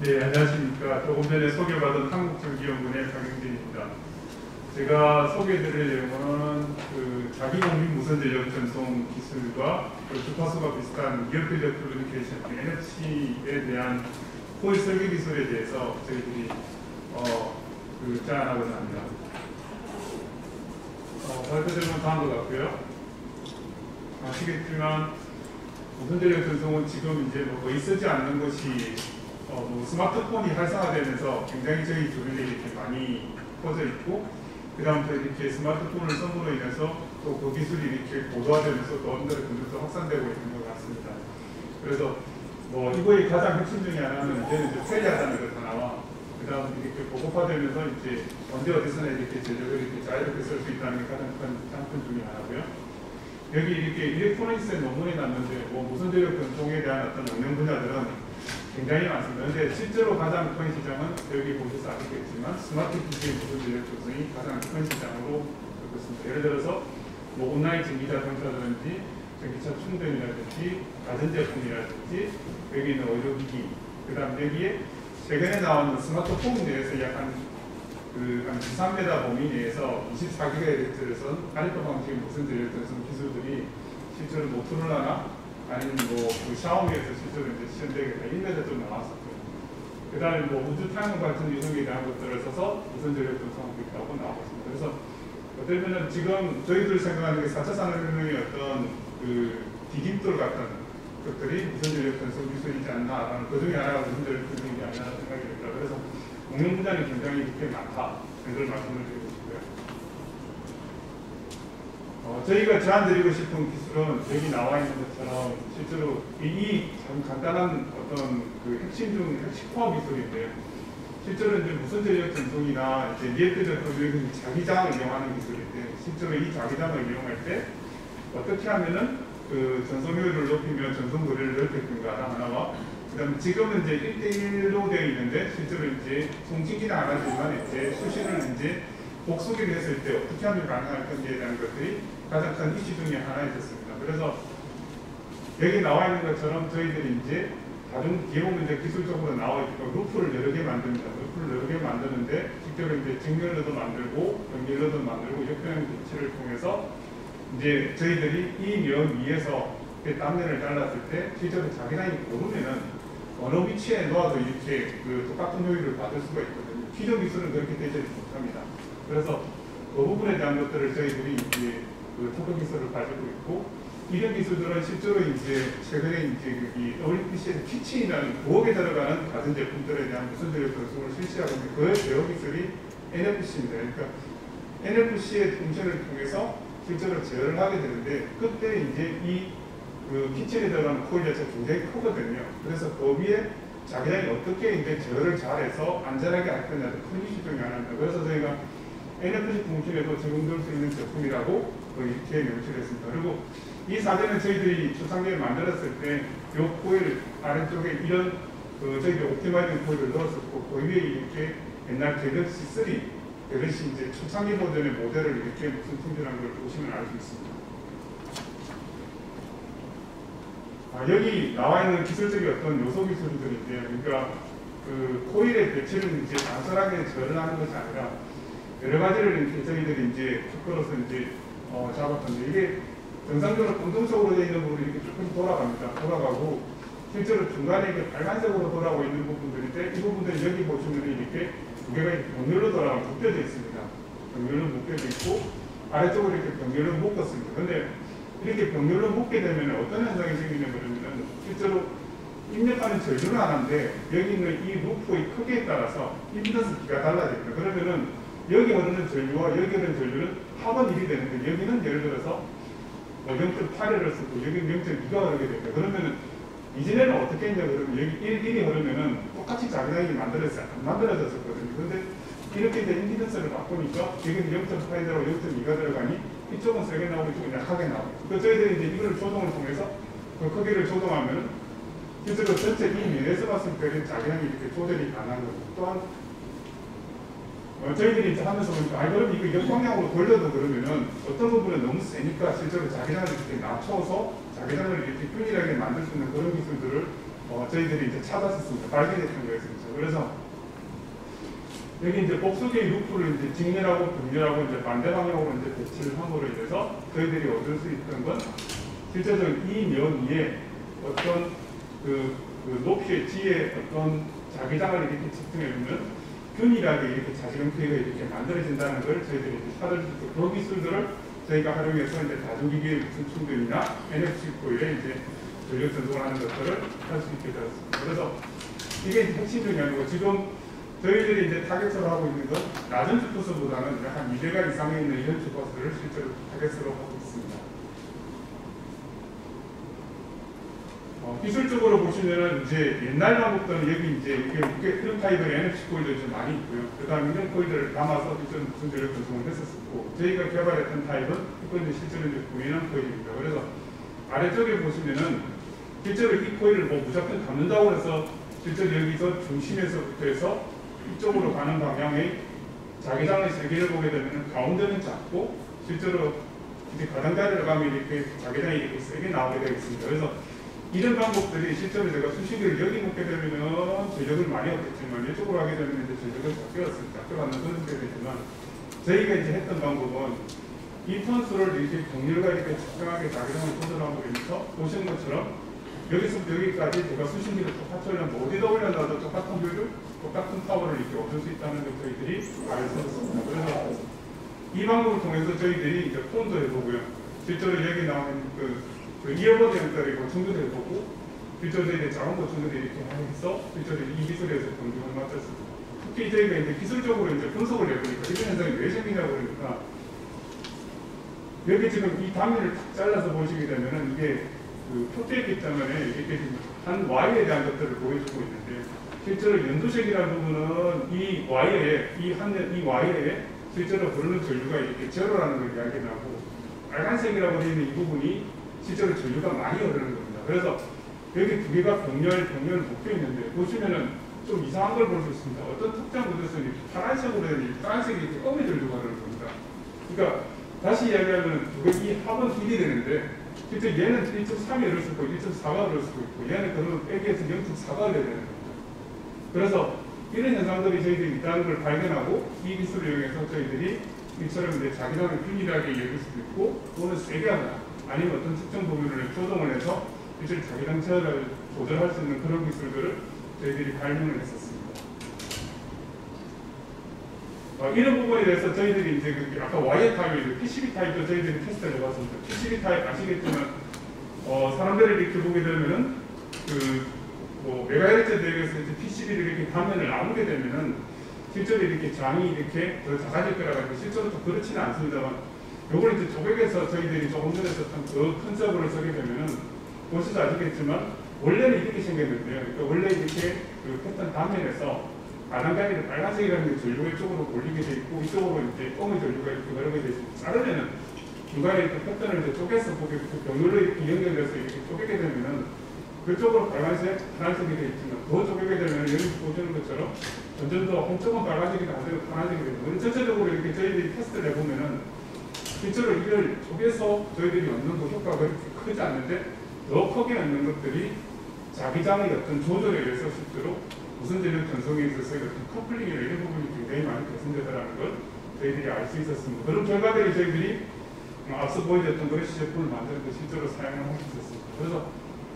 네, 안녕하십니까. 조금 전에 소개받은 한국전기연구원의 강영진입니다. 제가 소개해드릴 내용은 자기공립 무선전력 전송 기술과 주파수가 비슷한 니어필드 커뮤니케이션 NFC에 대한 코일 설계 기술에 대해서 저희들이 제안하고자 합니다. 발표되면 다음과 같고요. 아시겠지만 무선전력 전송은 지금 이제 거의 쓰지 않는 것이 스마트폰이 활성화되면서 굉장히 저희 주변에 이렇게 많이 퍼져 있고, 그 다음부터 이렇게 스마트폰을 씀으로 인해서 또 그 기술이 이렇게 고도화되면서 또 어느 정도 확산되고 있는 것 같습니다. 그래서 이거의 가장 핵심 중에 하나는 이제는 편리하다는 걸 다 나와. 그 다음 이렇게 보급화되면서 이제 언제 어디서나 이렇게 전력을 이렇게 자유롭게 쓸 수 있다는 게 가장 큰 장점 중에 하나고요. 여기 이렇게 일렉트로닉스에 논문이 났는데 무선전력 전송에 대한 어떤 응용 분야들은 굉장히 많습니다. 그런데 실제로 가장 큰 시장은 여기 보셔서 아시겠지만 스마트 기기의 무선전력 전송이 가장 큰 시장으로 되고 있습니다. 예를 들어서 온라인 전기자동차라든지 전기차 충전이라든지 가전제품이라든지 여기 있는 의료기기, 그 다음 여기에 최근에 나온 스마트폰 내에서 약 한 3m 범위 내에서 24GHz 선 가리파 방식의 무선전력 전송 기술들이 실제로 모토로라나 아니면 샤오미에서 실제로 이제 시연되게 1m 좀 나왔었고요. 그 다음에 우주 태양광 발전 유성에 대한 것들을 써서 무선전력 전송하고 있다고 나오고 있습니다. 그래서 어떻게 보면 지금 저희들 생각하는 게 4차 산업혁명의 어떤 디딤돌 같은 것들이 무선전력 전송 기술이지 않나라는, 그 중에 하나가 무선전력 전송이지 않나라는 생각이 듭니다. 그래서 응용 분야는 굉장히 이렇게 많다. 이걸 말씀을 드리고 싶고요. 저희가 제안드리고 싶은 기술은 여기 나와 있는 것처럼 실제로 이 참 간단한 어떤 핵심 중 핵심 코어 기술인데요. 실제로 이제 무선전력 전송이나 이제 니어필드 커뮤니케이션 자기장을 이용하는 기술인데, 실제로 이 자기장을 이용할 때 어떻게 하면은 전송 효율을 높이면 전송 거리를 넓힐 건가 하나와, 그다음에 지금은 이제 1대1로 되어 있는데 실제로 이제 송신기는 안 하지만 이제 수신을 이제 복수기를 했을 때 어떻게 하면 가능할 건지에 대한 것들이 가장 큰 이슈 중에 하나였습니다. 그래서 여기 나와 있는 것처럼 저희들이 이제 다른 뒤에 보면 이제 기술적으로 나와 있고 루프를 여러 개 만듭니다. 루프를 여러 개 만드는데 직접 이제 직렬로도 만들고 병렬로도 만들고 역변형 배치를 통해서 이제 저희들이 이 면 위에서 단면을 잘랐을 때 실제로 자기장이 고르면은 어느 위치에 놓아도 이렇게 똑같은 효율을 받을 수가 있거든요. 기존 기술은 그렇게 되지 못합니다. 그래서 그 부분에 대한 것들을 저희들이 이제 특허 기술을 가지고 있고, 이런 기술들은 실제로 이제 최근에 이제 여기 WPC에서 키친이라는 부엌에 들어가는 가전제품들에 대한 무선전력 전송을 실시하고 있는 그 제어 기술이 NFC입니다. 그러니까 NFC의 통신을 통해서 실제로 제어를 하게 되는데, 그때 이제 이 키친에 들어가는 코일 자체가 굉장히 크거든요. 그래서 그 위에 자기장이 어떻게 이제 제어를 잘해서 안전하게 할 거냐도 큰 이슈 중에 하나입니다. 그래서 저희가 NFC 통신에도 적용될 수 있는 제품이라고 이렇게 명시했습니다. 그리고 이 사진은 저희들이 초창기에 만들었을 때 이 코일 아래쪽에 이런 저희들이 옵티마이징 코일을 넣었었고, 그 위에 이렇게 옛날 갤럭시 3, 갤럭시 이제 초창기 버전의 모델을 이렇게 무슨 충전한 걸 보시면 알 수 있습니다. 여기 나와 있는 기술적인 어떤 요소 기술들인데요. 그러니까 코일의 배치를 이제 단순하게 제어를 하는 것이 아니라 여러 가지를 이렇게 저희들이 이제 특허로서 이제 잡았던데, 이게 정상적으로 공동적으로 되어 있는 부분이 이렇게 조금 돌아갑니다. 돌아가고 실제로 중간에 이렇게 빨간색으로 돌아오고 있는 부분들인데, 이 부분들은 여기 보시면 이렇게 두 개가 병렬로 돌아가고 묶여져 있습니다. 병렬로 묶여져 있고 아래쪽으로 이렇게 병렬로 묶었습니다. 그런데 이렇게 병렬로 묶게 되면 어떤 현상이 생기냐 그러면 실제로 입력하는 전류는 하나인데 여기 있는 이 루프의 크기에 따라서 임피던스 기가 달라집니다. 그러면은 여기 흐르는 전류와 여기 흐르는 전류는 합은 1이 되는데, 여기는 예를 들어서 0.8을 쓰고 여기는 0.2가 흐르게 됩니다. 그러면은 이전에는 어떻게 했냐 그러면 여기 1이 흐르면은 똑같이 자기장이 만들어졌었거든요. 그런데 이렇게 된 임피던스를 바꾸니까 여기는 0.8이라고 0.2가 들어가니 이쪽은 세게 나오고 이쪽은 약하게 나오고, 그 저희들이 이제 이걸 조정을 통해서 그 크기를 조정하면 실제로 전체 이 면에서 봤을 때는 자기장이 이렇게 조절이 가능한 거고, 또한 저희들이 이제 하면서 보니까 그럼 이거 역방향으로 돌려도 그러면은 어떤 부분은 너무 세니까 실제로 자기장을 이렇게 낮춰서 자기장을 이렇게 균일하게 만들 수 있는 그런 기술들을 저희들이 이제 찾았었습니다. 발견했던 거였습니다. 그래서 여기 이제 복수계의 루프를 이제 직렬하고 병렬하고 이제 반대 방향으로 이제 배치를 함으로 인해서 저희들이 얻을 수 있던 건 실제적으로 이 면 위에 어떤 그 높이의 지에 어떤 자기장을 이렇게 집중해 보면 균일하게 이렇게 자지경계가 이렇게 만들어진다는 걸 저희들이 이제 찾을 수 있고 그 기술들을 저희가 활용해서 이제 다중기기의 무슨 충돌이나 NFC 코일에 이제 전력 전송을 하는 것들을 할 수 있게 되었습니다. 그래서 이게 이제 핵심 중에 아니고 지금 저희들이 이제 타겟으로 하고 있는 건 낮은 주파수보다는 한 200가 이상에 있는 이런 주파수를 실제로 타겟으로 하고 있습니다. 기술적으로 보시면은 이제 옛날 방법들은 여기 이제 이게 이런 타입의 NFC 코일들이 좀 많이 있고요. 그 다음에 이런 코일들을 담아서 실제로 무슨 전력 전송을 했었고 저희가 개발했던 타입은 이건 이제 실제로 이제 보이는 코일입니다. 그래서 아래쪽에 보시면은 실제로 이 코일을 뭐 무조건 담는다고 해서 실제로 여기서 중심에서부터 해서 이쪽으로 가는 방향의 자기장의 세계를 보게 되면 가운데는 작고 실제로 이제 가장자리로 가면 이렇게 자기장이 이렇게 세게 나오게 되어 있습니다. 그래서 이런 방법들이 실제로 제가 수식을 여기 놓게 되면 전력을 많이 얻겠지만 이쪽으로 하게 되면 이제 전력을 적게 받는 그런 게 되지만 저희가 이제 했던 방법은 이 턴수를 이렇게 병렬과 이렇게 적정하게 자기장을 조절하고 있면서 보시는 것처럼 여기서부터 여기까지 제가 수신기를 똑같이 올려면 어디다 올려놔도 똑같은 효율, 똑같은 파워를 이렇게 얻을 수 있다는 걸 저희들이 알려줬습니다. 그래서 이 방법을 통해서 저희들이 이제 폰도 해보고요. 실제로 여기 나오는 그 이어버드 연결이고 충전도 해보고 실제로 저희들이 작은 거 충전도 이렇게 해서 실제로 이 기술에서 공격을 마쳤습니다. 특히 저희가 이제 기술적으로 이제 분석을 해보니까 이런 현상이 왜 생기냐고 그러니까 여기 지금 이 단면을 탁 잘라서 보시게 되면은 이게 그 표대이기 때문에 이렇게 한 와이어에 대한 것들을 보여주고 있는데 실제로 연두색이라는 부분은 이 와이어에 이 와이어에 실제로 흐르는 전류가 이렇게 제로라는 걸 이야기하고 빨간색이라고 되어 있는 이 부분이 실제로 전류가 많이 흐르는 겁니다. 그래서 여기 두 개가 병렬 묶여 있는데 보시면은 좀 이상한 걸 볼 수 있습니다. 어떤 특정 곳에서 이렇게 파란색으로 되는 파란색이 이렇게 검의 전류가 흐르는 겁니다. 그러니까 다시 이야기하면 이 합은 1이 되는데 실제 얘는 1.3이 흐를 수 있고 1.4가 흐를 수 있고 얘는 그러면 빼기해서 0.4가 흘러야 되는 겁니다. 그래서 이런 현상들이 저희들이 있다는 걸 발견하고 이 기술을 이용해서 저희들이 이처럼 이제 자기장을 균일하게 열릴 수도 있고 또는 세게 하거나 아니면 어떤 특정 부분을 조정을 해서 실제 자기장 제어를 조절할 수 있는 그런 기술들을 저희들이 발명을 했었습니다. 이런 부분에 대해서 저희들이 이제 아까 와이어 타입, PCB 타입도 저희들이 테스트를 해봤습니다. PCB 타입 아시겠지만 사람들이 이렇게 보게 되면은 뭐 메가헤르츠 대역에서 이제 PCB를 이렇게 단면을 나누게 되면은 실제로 이렇게 장이 이렇게 더 작아질 거라고 하는데 실제로 좀 그렇지는 않습니다만 요걸 이제 조객에서 저희들이 조금 전에 썼던 그 컨셉을 쓰게 되면은 보시도 아시겠지만 원래는 이렇게 생겼는데요. 그러니까 원래 이렇게 그 패턴 단면에서 가장자리를 빨간색이라는 게 전류가 이쪽으로 몰리게 돼 있고 이쪽으로 이제 검의 전류가 이렇게 흐르게 돼 있습니다. 자르면은 중간에 이렇게 패턴을 이제 쪼개서 보게 병렬로 이렇게 연결해서 이렇게 쪼개게 되면은 그쪽으로 빨간색, 파란색이 되어 있지만 더 쪼개게 되면 여기 보시는 것처럼 점점 더 한쪽은 빨간색이 나중에 파란색이 됩니다. 전체적으로 이렇게 저희들이 테스트를 해보면은 실제로 이걸 쪼개서 저희들이 얻는 그 효과가 그렇게 크지 않는데 더 크게 얻는 것들이 자기장의 어떤 조절에 의해서 실제로 무슨 전력 전송에 있어서 어떤 커플링이나 이런 부분이 굉장히 많이 개선되더라는 걸 저희들이 알 수 있었습니다. 그런 결과들이 저희들이 앞서 보여줬던 그래시 제품을 만드는 데 실제로 사용을 할 수 있었습니다. 그래서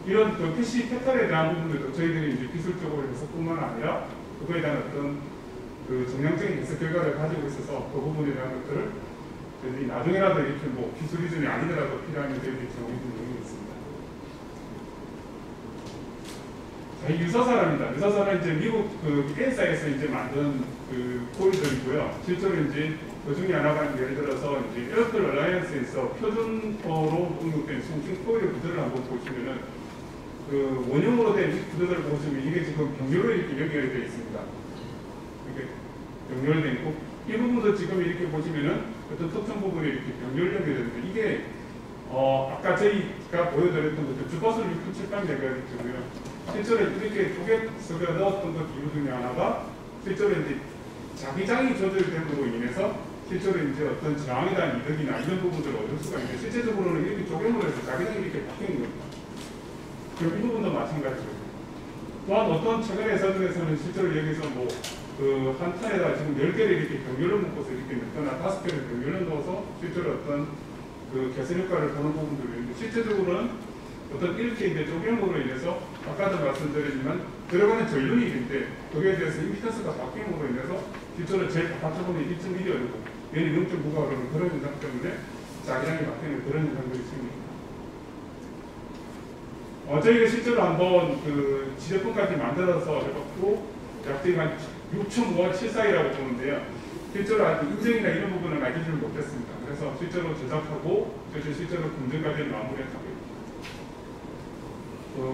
이런 그 PC 패턴에 대한 부분들도 저희들이 이제 기술적으로 해석뿐만 아니라 그거에 대한 어떤 그 정량적인 해석 결과를 가지고 있어서 그 부분에 대한 것들을 저희들이 나중에라도 이렇게 뭐 기술 이전이 아니더라도 필요하면 저희들이 정해준 내용이 있습니다. 자, 유사사랍니다. 유사사는 이제 미국 그 ESA에서 이제 만든 그 코일들이고요. 실제로 이제 그 중에 하나가 예를 들어서 이제 에어클 얼라이언스에서 표준어로 등록된 송신 코일 구조를 한번 보시면은 그 원형으로 된 이 구조들을 보시면 이게 지금 병렬로 이렇게 연결이 되어 있습니다. 이렇게 병렬되어 있고 이 부분도 지금 이렇게 보시면은 어떤 특정 부분이 이렇게 병렬 연결되는데 이게 아까 저희가 보여드렸던 것들 주파수를 6.78MHz고요. 실제로 이렇게 쪼개서 넣었던 것 이유 중에 하나가 실제로 이제 자기장이 조절됨으로 인해서 실제로 이제 어떤 저항에 대한 이득이나 이런 부분들을 얻을 수가 있는데 실제적으로는 이렇게 쪼개므로 해서 자기장이 이렇게 바뀌는 겁니다. 그럼 이 부분도 마찬가지고요. 또한 어떤 최근의 사전에서는 실제로 여기서 뭐 한 턴에다 지금 10개를 이렇게 병렬로 묶어서 이렇게 넣거나 5개를 병렬로 넣어서 실제로 어떤 그 개선 효과를 보는 부분들이 있는데, 실제적으로는 어떤 이렇게 이제 조경으로 인해서 아까도 말씀드렸지만 들어가는 전륜이 있는데 거기에 대해서 임피던스가 바뀜으로 인해서 실제로 제일 바깥쪽 부분이 1.1이 어르고 얘는 0.9가 오르는 그런 현상 때문에 자기장이 바뀌는 그런 현상들이 생깁니다. 저희가 실제로 한번 그 지적분까지 만들어서 해봤고 약 한 6.5와 7사이라고 보는데요. 실제로 아직 인증이나 이런 부분은 알기지를 못했습니다. 그래서 실제로 제작하고 실제로 검증까지 마무리했다고 합니다.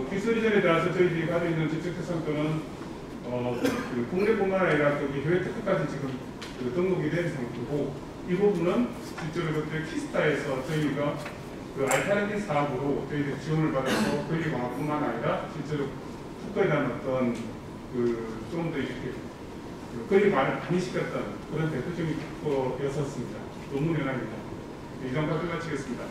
기술 이전에 대해서 저희들이 가지고 있는 지적 특성들은 그 국내뿐만 아니라 해외 특허까지 지금 등록이 된 상태고, 이 부분은 실제로 그때 키스타에서 저희가 그 알타리티 사업으로 저희들이 지원을 받아서 권리 강화뿐만 아니라 실제로 특허에 대한 어떤 좀 더 이렇게 권리 말을 많이 시켰던 그런 대표적인 특허였었습니다. 논문 연합입니다. 이 정도 마치겠습니다.